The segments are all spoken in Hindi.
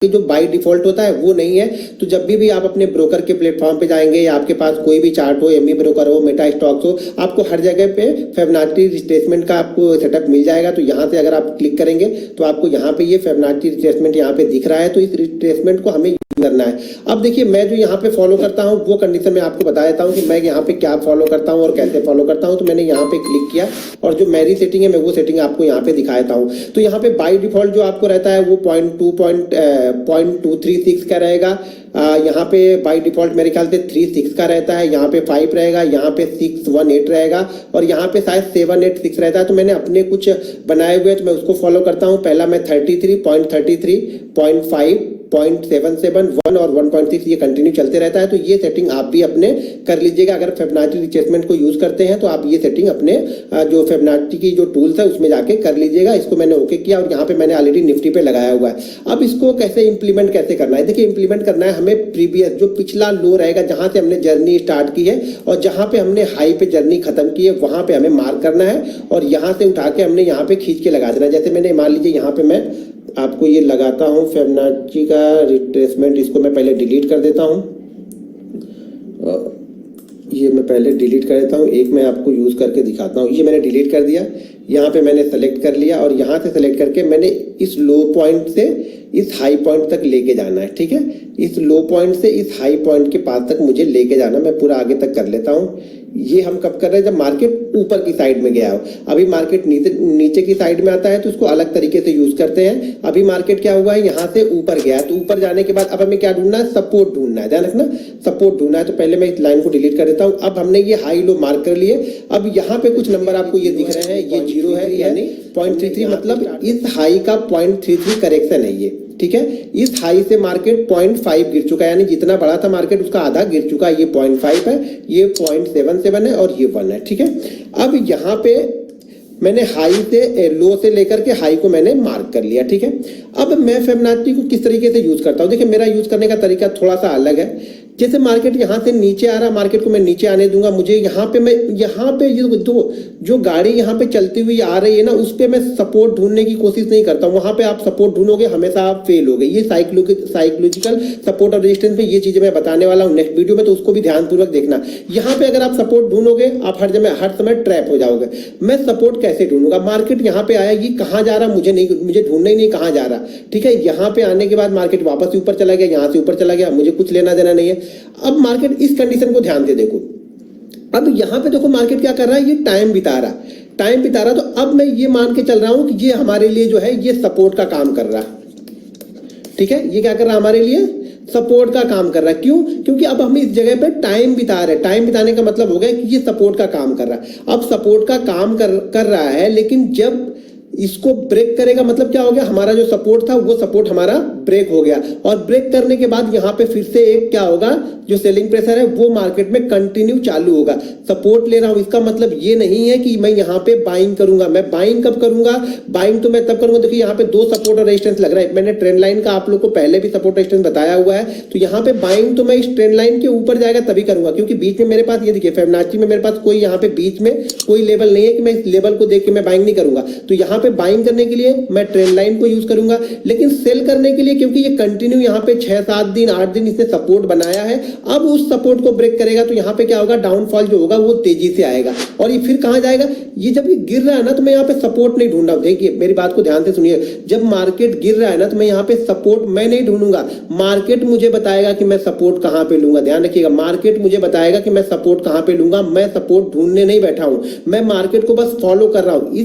जो बाय डिफॉल्ट होता है वो नहीं है। तो जब भी आप अपने ब्रोकर के प्लेटफॉर्म पे जाएंगे या आपके पास कोई भी चार्ट हो, एमई ब्रोकर हो, मेटा स्टॉक्स हो, आपको हर जगह पे फिबोनाची रिट्रेसमेंट का आपको सेटअप मिल जाएगा। तो यहाँ से अगर आप क्लिक करेंगे तो आपको यहाँ पे ये फिबोनाची रिट्रेसमेंट यहाँ पे दिख रहा है। तो इस रिट्रेसमेंट को हमें करना है। अब देखिए मैं जो यहाँ पे फॉलो करता हूँ वो कंडीशन में आपको बता देता हूँ कि मैं यहाँ पे क्या फॉलो करता हूँ और कैसे फॉलो करता हूँ। तो मैंने यहाँ पे क्लिक किया और जो मेरी सेटिंग है मैं वो सेटिंग आपको यहाँ पे दिखा देता हूँ। तो यहाँ पे बाय डिफॉल्ट जो आपको रहता है वो 0.236 का रहेगा। यहाँ पे बाय डिफॉल्ट मेरे ख्याल से 36 का रहता है, यहाँ पे 5 रहेगा, यहाँ पे 618 रहेगा और यहाँ पे शायद 786 रहता है। तो मैंने अपने कुछ बनाए हुए तो मैं उसको फॉलो करता हूँ। पहला मैं 33.33, 0.5, 0.77, 1 और 1.6 ये कंटिन्यू चलते रहता है। तो ये सेटिंग आप भी अपने कर लीजिएगा। अगर फिबोनाची रिट्रेसमेंट को यूज करते हैं तो आप ये सेटिंग अपने जो फिबोनाची की जो टूल्स है उसमें जाके कर लीजिएगा। इसको मैंने ओके किया और यहाँ पे मैंने ऑलरेडी निफ्टी पे लगाया हुआ है। अब इसको कैसे इंप्लीमेंट कैसे करना है, देखिए इंप्लीमेंट करना है हमें प्रीवियस जो पिछला लो रहेगा जहां से हमने जर्नी स्टार्ट की है और जहां पे हमने हाई पे जर्नी खत्म की है वहां पे हमें मार्क करना है और यहाँ से उठा के हमने यहाँ पे खींच के लगा देना। जैसे मैंने मान लीजिए यहाँ पे मैं आपको ये लगाता हूँ फिबोनाची का रिट्रेसमेंट, इसको मैं पहले डिलीट कर देता हूँ। ये मैं पहले डिलीट कर देता हूँ, एक मैं आपको यूज करके दिखाता हूँ। ये मैंने डिलीट कर दिया, यहाँ पे मैंने सेलेक्ट कर लिया और यहाँ से सेलेक्ट करके मैंने इस लो पॉइंट से इस हाई पॉइंट तक लेके जाना है। ठीक है, इस लो पॉइंट से इस हाई पॉइंट के पास तक मुझे लेके जाना। मैं पूरा आगे तक कर लेता हूँ। ये हम कब कर रहे हैं, जब मार्केट ऊपर की साइड में गया हो। अभी मार्केट नीचे की साइड में आता है तो उसको अलग तरीके से यूज करते हैं। अभी मार्केट क्या हुआ है, यहाँ से ऊपर गया है तो ऊपर जाने के बाद अब हमें क्या ढूंढना है, सपोर्ट ढूंढना है। ध्यान रखना, सपोर्ट ढूंढना है। तो पहले मैं इस लाइन को डिलीट कर देता हूँ। अब हमने ये हाई लो मार्क कर लिए। अब यहाँ पे कुछ नंबर आपको ये दिख रहे हैं, ये 0 है यानी 0.33, मतलब इस हाई का 0.33 करेक्शन है ये। ठीक है, इस हाई से मार्केट 0.5 गिर चुका है, यानी जितना बड़ा था मार्केट उसका आधा गिर चुका है। ये 0.5 है, ये 0.77 है और ये 1 है। ठीक है, अब यहाँ पे मैंने हाई से लो से लेकर के हाई को मैंने मार्क कर लिया। ठीक है, अब मैं फिबोनाची को किस तरीके से यूज करता हूँ, देखिए मेरा यूज करने का तरीका थोड़ा सा अलग है। जैसे मार्केट यहाँ से नीचे आ रहा, मार्केट को मैं नीचे आने दूंगा। मुझे यहाँ पे मैं यहाँ पे ये जो गाड़ी यहाँ पे चलती हुई आ रही है ना, उस पे मैं सपोर्ट ढूंढने की कोशिश नहीं करता हूँ। वहां पे आप सपोर्ट ढूंढोगे हमेशा आप फेल होगे। ये साइकोलॉजिकल सपोर्ट और रेजिस्टेंस पे ये चीजें मैं बताने वाला हूँ नेक्स्ट वीडियो में, तो उसको भी ध्यानपूर्वक देखना। यहाँ पे अगर आप सपोर्ट ढूंढोगे आप हर समय ट्रैप हो जाओगे। मैं सपोर्ट कैसे ढूंढूंगा, मार्केट यहाँ पे आया, ये कहाँ जा रहा मुझे ढूंढना ही नहीं कहाँ जा रहा। ठीक है, यहाँ पे आने के बाद मार्केट वापस ऊपर चला गया, यहाँ से ऊपर चला गया, मुझे कुछ लेना देना नहीं है। अब मार्केट इस कंडीशन को ध्यान से देखो। अब यहां पे देखो मार्केट क्या कर रहा है, ये टाइम बिता रहा। तो अब मैं ये मान के चल रहा हूं कि ये हमारे लिए जो है ये सपोर्ट का काम कर रहा है। ठीक है, ये क्या कर रहा है, हमारे लिए सपोर्ट का काम कर रहा है। क्यों, क्योंकि अब हम इस जगह पे टाइम बिता रहे हैं। टाइम बिताने का मतलब हो गया कि ये सपोर्ट का काम कर रहा है। अब सपोर्ट का काम कर रहा है, लेकिन जब इसको ब्रेक करेगा मतलब क्या हो गया, हमारा जो सपोर्ट था वो सपोर्ट हमारा ब्रेक हो गया। और ब्रेक करने के बाद यहाँ पे फिर से एक क्या होगा, जो सेलिंग प्रेशर है वो मार्केट में कंटिन्यू चालू होगा। सपोर्ट ले रहा हूं, इसका मतलब ये नहीं है कि मैं यहाँ पे बाइंग करूंगा। मैं बाइंग कब करूंगा, बाइंग तो मैं तब करूंगा, देखिए यहाँ पे 2 सपोर्ट और रेजिस्टेंस लग रहा है। मैंने ट्रेंड लाइन का आप लोग को पहले भी सपोर्ट रेजिस्टेंस बताया हुआ है। तो यहाँ पे बाइंग तो मैं इस ट्रेंड लाइन के ऊपर जाएगा तभी करूंगा, क्योंकि बीच में मेरे पास ये देखिए फिबोनाची में मेरे पास कोई यहाँ पे बीच में कोई लेवल नहीं है कि मैं इस लेवल को देख के मैं बाइंग नहीं करूंगा। तो यहाँ पे बाइंग करने के लिए मैं ट्रेंड लाइन को यूज करूंगा, लेकिन सेल करने के लिए क्योंकि ये कंटिन्यू यहाँ पे 6-7 दिन 8 दिन इसने सपोर्ट बनाया है, अब उस सपोर्ट को ब्रेक करेगा तो यहाँ पे क्या होगा, डाउनफॉल जो होगा वो तेजी से आएगा। और ये फिर कहां जाएगा, ये जब ये गिर रहा है ना तो मैं यहाँ पे सपोर्ट नहीं ढूंढ रहा हूं। देखिए मेरी बात को ध्यान से सुनिए, जब मार्केट गिर रहा है ना तो मैं यहाँ पे सपोर्ट मैं नहीं ढूंढूंगा, मार्केट मुझे बताएगा कि मैं सपोर्ट कहां पे लूंगा। ध्यान रखिएगा, मार्केट मुझे बताएगा कि मैं सपोर्ट कहां पे लूंगा। मैं सपोर्ट ढूंढने नहीं बैठा हूं, मैं मार्केट को बस फॉलो कर रहा हूं।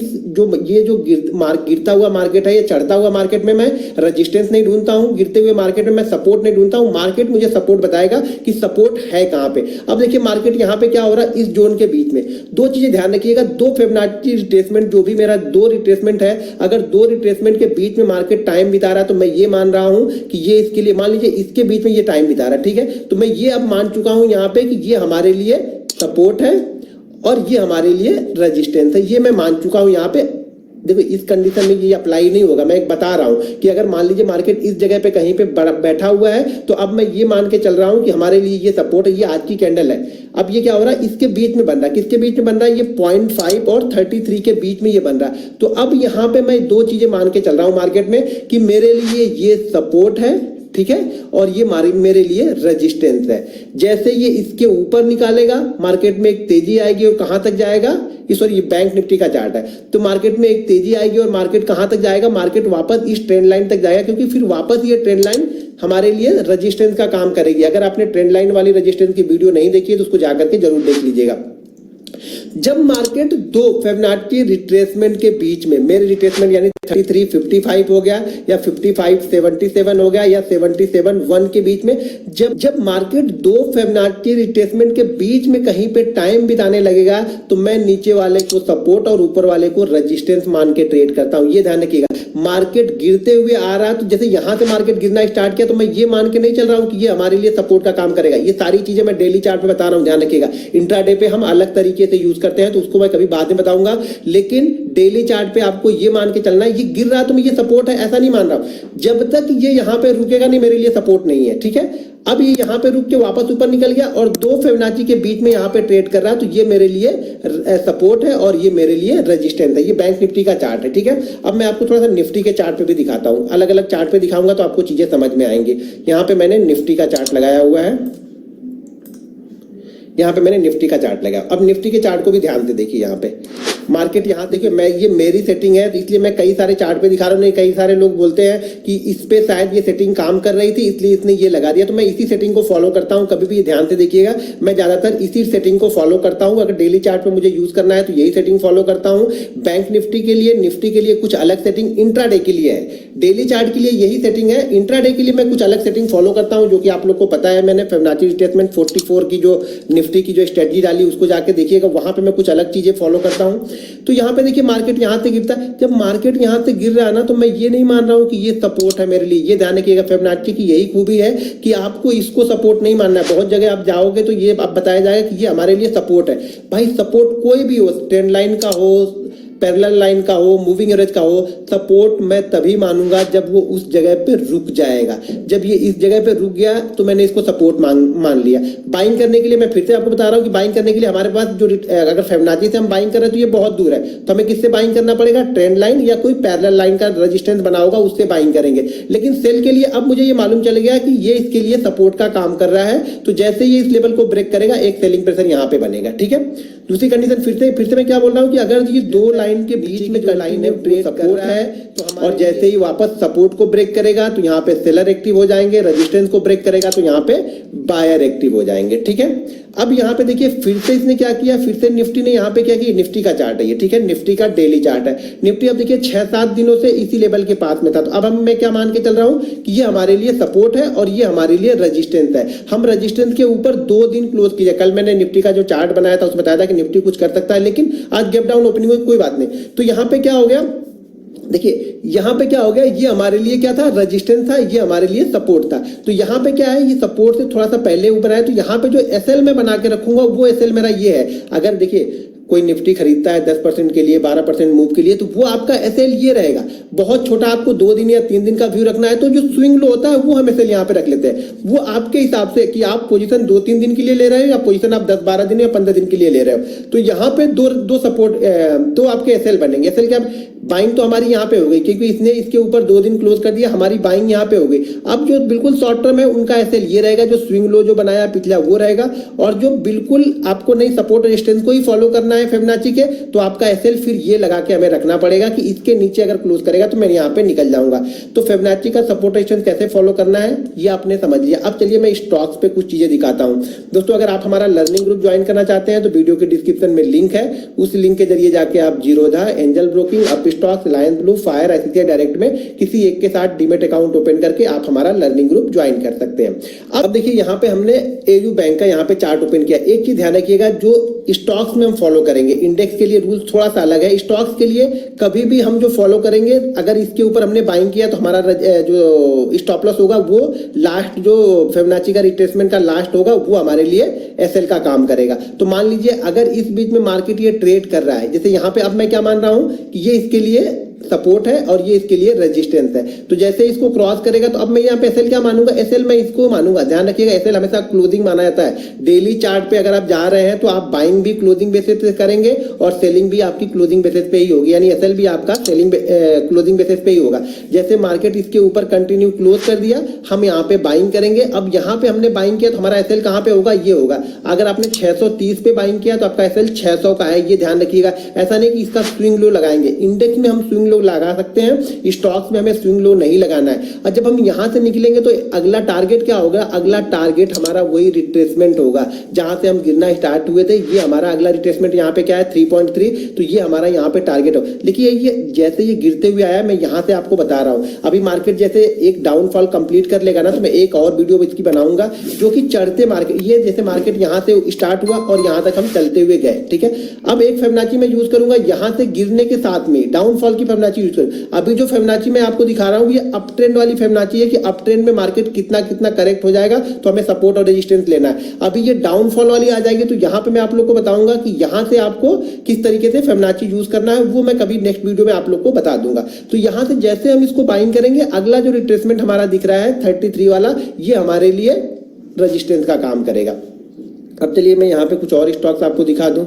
ये जो गिरता हुआ मार्केट है, ये चढ़ता हुआ मार्केट में मैं रेजिस्टेंस नहीं ढूंढता हूं, गिरते हुए मार्केट में मैं सपोर्ट नहीं ढूंढता हूं। मार्केट मुझे सपोर्ट बताएगा कि सपोर्ट है कहां पे। अब देखिए मार्केट यहां पे क्या हो रहा है, इस जोन के बीच में 2 चीजें ध्यान रखिएगा। 2 फिबोनाची रिट्रेसमेंट, जो भी मेरा 2 रिट्रेसमेंट है, अगर 2 रिट्रेसमेंट के बीच में मार्केट टाइम बिता रहा है तो मैं ये मान रहा हूं कि ये इसके लिए, मान लीजिए इसके बीच में ये टाइम बिता रहा है। ठीक है, तो मैं ये अब मान चुका हूं यहां पे कि ये हमारे लिए सपोर्ट है और ये हमारे लिए रेजिस्टेंस है। ये मैं मान चुका हूं यहाँ पे देखो इस कंडीशन में ये अप्लाई नहीं होगा। मैं एक बता रहा हूं कि अगर मान लीजिए मार्केट इस जगह पे कहीं पे बैठा हुआ है तो अब मैं ये मान के चल रहा हूं कि हमारे लिए ये सपोर्ट है, ये आज की कैंडल है। अब ये क्या हो रहा है, इसके बीच में बन रहा है। किसके बीच में बन रहा है, ये 0.5 और 33 के बीच में ये बन रहा है। तो अब यहां पे मैं दो चीजें मान के चल रहा हूं मार्केट में कि मेरे लिए ये सपोर्ट है, ठीक है, और ये मेरे लिए रेजिस्टेंस है। जैसे ये इसके ऊपर निकालेगा मार्केट में एक तेजी आएगी और कहां तक जाएगा, सॉरी ये बैंक निफ्टी का चार्ट है, तो मार्केट में एक तेजी आएगी और मार्केट कहां तक जाएगा, मार्केट वापस इस ट्रेंड लाइन तक जाएगा, क्योंकि फिर वापस ये ट्रेंड लाइन हमारे लिए रेजिस्टेंस का काम करेगी। अगर आपने ट्रेंड लाइन वाली रेजिस्टेंस की वीडियो नहीं देखी है तो उसको जाकर के जरूर देख लीजिएगा। जब मार्केट दो फिबोनाची रिट्रेसमेंट के बीच में, मेरे रिट्रेसमेंट यानी 33.55 हो गया या 55.77 हो गया या 77.1 के बीच में, जब मार्केट दो फिबोनाची रिट्रेसमेंट के बीच में कहीं पे टाइम बिताने लगेगा तो मैं नीचे वाले को सपोर्ट और ऊपर वाले को रेजिस्टेंस मान के ट्रेड करता हूं। ये ध्यान रखिएगा। मार्केट गिरते हुए आ रहा है तो जैसे यहां से मार्केट गिरना स्टार्ट किया तो मैं ये मान के नहीं चल रहा हूं कि ये हमारे लिए सपोर्ट का काम करेगा। ये सारी चीजें मैं डेली चार्ट पे बता रहा हूं, ध्यान रखिएगा। इंट्राडे पे हम अलग तरीके से यूज करते हैं तो उसको मैं कभी बाद में बताऊंगा, लेकिन डेली चार्ट पे आपको ये मान के चलना है ये गिर रहा है तो मैं ये सपोर्ट है ऐसा नहीं मान रहा हूं। जब तक ये यहां पे रुकेगा नहीं मेरे लिए सपोर्ट नहीं है, ठीक है। अब ये यहां पे रुक के वापस ऊपर निकल गया और दो फिबोनाची के बीच में यहां पे ट्रेड कर रहा है तो ये मेरे लिए सपोर्ट है और ये मेरे लिए रेजिस्टेंस है। ये बैंक निफ्टी का चार्ट है, ठीक है। अब मैं आपको थोड़ा सा निफ्टी के चार्ट पे भी दिखाता हूं, अलग अलग चार्ट पे दिखाऊंगा तो आपको चीजें समझ में आएंगी। यहां पे मैंने निफ्टी का चार्ट लगाया हुआ है, यहाँ पे मैंने निफ्टी का चार्ट लगाया। अब निफ्टी के चार्ट को भी ध्यान से देखिए। यहाँ पे मार्केट, यहाँ देखिए, मैं ये मेरी सेटिंग है तो इसलिए मैं कई सारे चार्ट पे दिखा रहा हूँ। नहीं, कई सारे लोग बोलते हैं कि इस पे शायद ये सेटिंग काम कर रही थी इसलिए इसने ये लगा दिया, तो मैं इसी सेटिंग को फॉलो करता हूँ। कभी भी ध्यान से देखिएगा, मैं ज्यादातर इसी सेटिंग को फॉलो करता हूँ। अगर डेली चार्ट पे मुझे यूज करना है तो यही सेटिंग फॉलो करता हूँ। बैंक निफ्टी के लिए, निफ्टी के लिए कुछ अलग सेटिंग इंट्राडे के लिए है, डेली चार्ट के लिए यही सेटिंग है। इंट्राडे के लिए मैं कुछ अलग सेटिंग फॉलो करता हूँ जो कि आप लोग को पता है। मैंने फिबोनाची रिट्रेसमेंट 44 की जो निफ्टी की जो स्ट्रेटजी डाली उसको जाके देखिएगा, वहां पे मैं कुछ अलग चीजें फॉलो करता हूं। तो यहां पे देखिए मार्केट यहां से गिरता है। जब मार्केट यहां से गिर रहा है ना तो मैं ये नहीं मान रहा हूं कि ये सपोर्ट है मेरे लिए। ये ध्यान रखिएगा, फिबोनाची की यही खूबी है कि आपको इसको सपोर्ट नहीं मानना है। बहुत जगह आप जाओगे तो ये आप बताया जाएगा कि ये हमारे लिए सपोर्ट है। भाई सपोर्ट कोई भी हो, ट्रेंड लाइन का हो, पैरेलल लाइन का हो, मूविंग एवरेज का हो, सपोर्ट मैं तभी मानूंगा जब वो उस जगह पे रुक जाएगा। जब ये इस जगह पे रुक गया तो मैंने इसको सपोर्ट मान लिया। बाइंग करने के लिए मैं फिर से आपको बता रहा हूं कि बाइंग करने के लिए हमारे पास जो, अगर फिबोनाची से हम बाइंग कर रहे हैं तो ये बहुत दूर है, तो हमें किससे बाइंग करना पड़ेगा, ट्रेंड लाइन या कोई पैरेलल लाइन का रेजिस्टेंस बना होगा उससे बाइंग करेंगे। लेकिन सेल के लिए अब मुझे ये मालूम चल गया कि ये इसके लिए सपोर्ट का काम कर रहा है, तो जैसे ये इस लेवल को ब्रेक करेगा एक सेलिंग प्रेशर यहाँ पे बनेगा, ठीक है। दूसरी कंडीशन फिर से मैं क्या बोल रहा हूँ कि अगर ये दो लाइन के बीच में लाइन है ट्रेड सपोर्ट है तो और जैसे ही वापस सपोर्ट को ब्रेक करेगा तो यहाँ पे सेलर एक्टिव हो जाएंगे, रेजिस्टेंस को ब्रेक करेगा तो यहाँ पे बायर एक्टिव हो जाएंगे, ठीक है। अब यहाँ पे देखिए फिर से इसने क्या किया, फिर से निफ्टी ने यहाँ पे क्या किया, निफ्टी का चार्ट है ये, ठीक है, निफ्टी का डेली चार्ट है। निफ्टी अब देखिए 6-7 दिनों से इसी लेवल के पास में था, तो अब मैं क्या मान के चल रहा हूँ कि ये हमारे लिए सपोर्ट है और ये हमारे लिए रेजिस्टेंस है। हम रेजिस्टेंस के ऊपर 2 दिन क्लोज किया। कल मैंने निफ्टी का जो चार्ट बनाया था उसमें बताया था कि निफ्टी कुछ कर सकता है, लेकिन आज गैप डाउन ओपनिंग हुई, कोई बात नहीं। तो यहाँ पे क्या हो गया, देखिए यहां पे क्या हो गया, ये हमारे लिए क्या था, रेजिस्टेंस था, ये हमारे लिए सपोर्ट था। तो यहां पे क्या है, ये सपोर्ट से थोड़ा सा पहले ऊपर आया, तो यहां पे जो एसएल में बना के रखूंगा वो एसएल मेरा ये है। अगर देखिए कोई निफ्टी खरीदता है 10% के लिए, 12% मूव के लिए, तो वो आपका एसएल ये रहेगा। बहुत छोटा आपको 2 दिन या 3 दिन का व्यू रखना है तो जो स्विंग लो होता है वो हम एसएल यहाँ पे रख लेते हैं। वो आपके हिसाब से कि आप पोजीशन 2-3 दिन के लिए ले रहे हो या पोजीशन आप 10-12 दिन या 15 दिन के लिए ले रहे हो। तो यहाँ पे दो सपोर्ट, 2 आपके एसएल बनेंगे। एसएल क्या, बाइंग तो हमारी यहाँ पे हो गई क्योंकि इसने इसके ऊपर 2 दिन क्लोज कर दिया, हमारी बाइंग यहाँ पे हो गई। अब जो बिल्कुल शॉर्ट टर्म है उनका एसएल ये रहेगा, जो स्विंग लो जो बनाया पिछला वो रहेगा, और जो बिल्कुल आपको नहीं सपोर्ट रेजिस्टेंस को ही फॉलो करना है फिबोनाची के, तो आपका एसएल फिर ये लगा के हमें रखना पड़ेगा कि इसके नीचे अगर क्लोज करेगा तो मैं यहाँ पे निकल जाऊंगा। तो फिबोनाची का सपोर्ट रेजिस्टेंस कैसे फॉलो करना है ये आपने समझ लिया। अब चलिए मैं स्टॉक्स पे कुछ चीजें दिखाता हूँ। दोस्तों अगर आप हमारा लर्निंग ग्रुप ज्वाइन करना चाहते हैं तो वीडियो के डिस्क्रिप्शन में लिंक है, उस लिंक के जरिए जाके आप Zerodha, Angel Broking, Upstox, लायन ब्लू, फायर, आईसीआईसीआई डायरेक्ट में किसी एक के साथ डीमेट अकाउंट ओपन करके आप हमारा लर्निंग ग्रुप ज्वाइन कर सकते हैं। अब देखिए यहाँ पे हमने एयू बैंक का यहाँ पे चार्ट ओपन किया। एक चीज ध्यान रखिएगा, जो स्टॉक्स में हम फॉलो करेंगे, इंडेक्स के लिए रूल थोड़ा सा अलग है। स्टॉक्स के लिए कभी भी हम जो फॉलो करेंगे, अगर इसके ऊपर हमने बाइंग किया तो हमारा जो स्टॉप लॉस होगा वो लास्ट, जो फिबोनाची का रिट्रेसमेंट का लास्ट होगा वो हमारे लिए एसएल का काम करेगा। तो मान लीजिए अगर इस बीच में मार्केट ये ट्रेड कर रहा है, जैसे यहाँ पे अब मैं क्या मान रहा हूँ कि ये इसके लिए सपोर्ट है और ये इसके लिए रेजिस्टेंस है। तो जैसे इसको क्रॉस करेगा तो अब मैं यहाँ पे एसएल क्या मानूंगा, एसएल मैं इसको मानूंगा। ध्यान रखिएगा एसएल हमेशा क्लोजिंग माना जाता है। डेली चार्ट पे अगर आप जा रहे हैं तो आप बाइंग भी क्लोजिंग बेसिस पे करेंगे और सेलिंग भी आपकी क्लोजिंग बेसिस पे ही होगी, यानी एसएल भी आपका सेलिंग क्लोजिंग बेसिस पे ही होगा। जैसे मार्केट इसके ऊपर कंटिन्यू क्लोज कर दिया, हम यहाँ पे बाइंग करेंगे। अब यहाँ पे हमने बाइंग किया तो हमारा एसएल कहाँ पे होगा, ये होगा। अगर आपने 630 पे बाइंग किया तो आपका एसएल 600 का है, ये ध्यान रखिएगा। ऐसा नहीं कि इसका स्विंग लो लगाएंगे, इंडेक्स में हम स्विंग लो लगा सकते हैं, स्टॉक्स में हमें स्विंग लो नहीं लगाना है। और जब हम यहां से निकलेंगे तो अगला टारगेट क्या होगा, अगला टारगेट हमारा वही रिट्रेसमेंट होगा जहां से हम गिरना स्टार्ट हुए थे। ये हमारा अगला रिट्रेसमेंट यहाँ पे क्या है 3.3, तो ये हमारा यहाँ पे टारगेट हो। देखिए ये जैसे ये गिरते हुए आया, मैं यहाँ से आपको बता रहा हूँ। अभी मार्केट जैसे एक डाउनफॉल कंप्लीट कर लेगा ना, तो मैं एक और वीडियो इसकी बनाऊंगा जो कि चढ़ते मार्केट, ये जैसे मार्केट यहाँ से स्टार्ट हुआ और यहाँ तक हम चलते हुए गए, ठीक है। अब एक फिबोनाची मैं यूज करूंगा यहाँ से गिरने के साथ में डाउनफॉल की फिबोनाची यूज करूँ। अभी जो फिबोनाची मैं आपको दिखा रहा हूं ये अप ट्रेंड वाली फिबोनाची है कि अप ट्रेंड में मार्केट कितना कितना करेक्ट हो जाएगा तो हमें सपोर्ट और रेजिस्टेंस लेना है। अभी ये डाउनफॉल वाली आ जाएगी तो यहां पे मैं आप लोग को बताऊंगा कि यहां से आपको किस तरीके से फिबोनाची यूज करना है, वो मैं कभी नेक्स्ट वीडियो में आप लोग को बता दूंगा। तो यहां से जैसे हम इसको बाइंग करेंगे, अगला जो रिट्रेसमेंट हमारा दिख रहा है 33 वाला, ये हमारे लिए रेजिस्टेंस का काम करेगा। अब चलिए मैं यहाँ पे कुछ और स्टॉक्स आपको दिखा दूं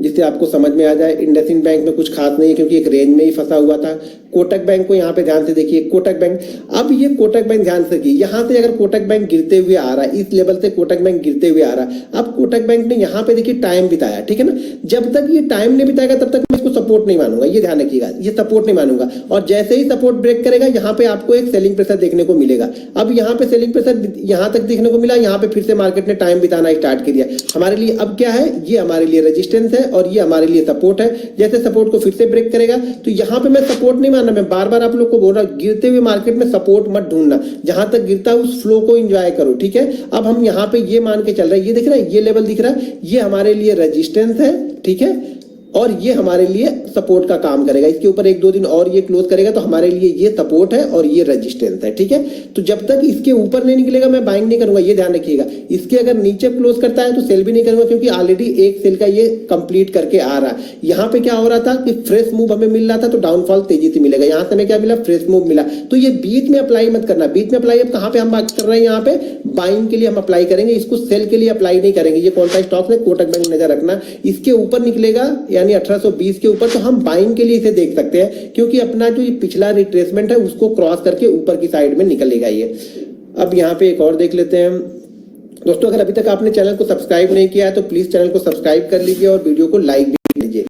जिससे आपको समझ में आ जाए। इंडसइंड बैंक में कुछ खास नहीं है क्योंकि एक रेंज में ही फंसा हुआ था। कोटक बैंक को यहाँ पे ध्यान से देखिए, कोटक बैंक, अब ये कोटक बैंक ध्यान से देखिए, यहाँ से अगर कोटक बैंक गिरते हुए आ रहा है, इस लेवल से कोटक बैंक गिरते हुए आ रहा है। अब कोटक बैंक ने यहाँ पे देखिए टाइम बिताया, ठीक है ना। जब तक ये टाइम नहीं बिताएगा तब तक मैं इसको सपोर्ट नहीं मानूंगा, ये ध्यान रखिएगा, ये सपोर्ट नहीं मानूंगा। और जैसे ही सपोर्ट ब्रेक करेगा यहाँ पे आपको एक सेलिंग प्रेशर देखने को मिलेगा। अब यहाँ पे सेलिंग प्रेशर यहाँ तक देखने को मिला, यहाँ पे फिर से मार्केट ने टाइम बिताना स्टार्ट कर दिया। हमारे लिए अब क्या है, ये हमारे लिए रेजिस्टेंस है और ये हमारे लिए सपोर्ट है। जैसे सपोर्ट को फिर से ब्रेक करेगा तो यहाँ पे मैं सपोर्ट नहीं मानना, मैं बार बार आप लोग को बोल रहा, गिरते हुए मार्केट में सपोर्ट मत ढूंढना, जहां तक गिरता है उस फ्लो को एंजॉय करो, ठीक है। अब हम यहाँ पे ये मान के चल रहे हैं, ये दिख रहा है, ये लेवल दिख रहा है, ये हमारे लिए रेजिस्टेंस है, ठीक है, और ये हमारे लिए सपोर्ट का काम करेगा। इसके ऊपर 1-2 दिन और ये क्लोज करेगा तो हमारे लिए ये सपोर्ट है और ये रेजिस्टेंस है, ठीक है। तो जब तक इसके ऊपर नहीं निकलेगा मैं बाइंग नहीं करूंगा, ये ध्यान रखिएगा। इसके अगर नीचे क्लोज करता है तो सेल भी नहीं करूंगा क्योंकि ऑलरेडी एक सेल का ये कंप्लीट करके आ रहा है। यहाँ पे क्या हो रहा था कि फ्रेश मूव हमें मिल रहा था तो डाउनफॉल तेजी से मिलेगा, यहाँ से हमें क्या मिला, फ्रेश मूव मिला। तो ये बीच में अप्लाई मत करना, बीच में अप्लाई अब कहाँ पे हम बात कर रहे हैं, यहाँ पे बाइंग के लिए हम अप्लाई करेंगे, इसको सेल के लिए अप्लाई नहीं करेंगे। ये कौन सा स्टॉक है, कोटक बैंक, नजर रखना। इसके ऊपर निकलेगा यानी 1820 के ऊपर तो हम बाइंग के लिए इसे देख सकते हैं क्योंकि अपना जो ये पिछला रिट्रेसमेंट है उसको क्रॉस करके ऊपर की साइड में निकलेगा ये। अब यहाँ पे एक और देख लेते हैं दोस्तों। अगर अभी तक आपने चैनल को सब्सक्राइब नहीं किया है तो प्लीज चैनल को सब्सक्राइब कर लीजिए और वीडियो को लाइक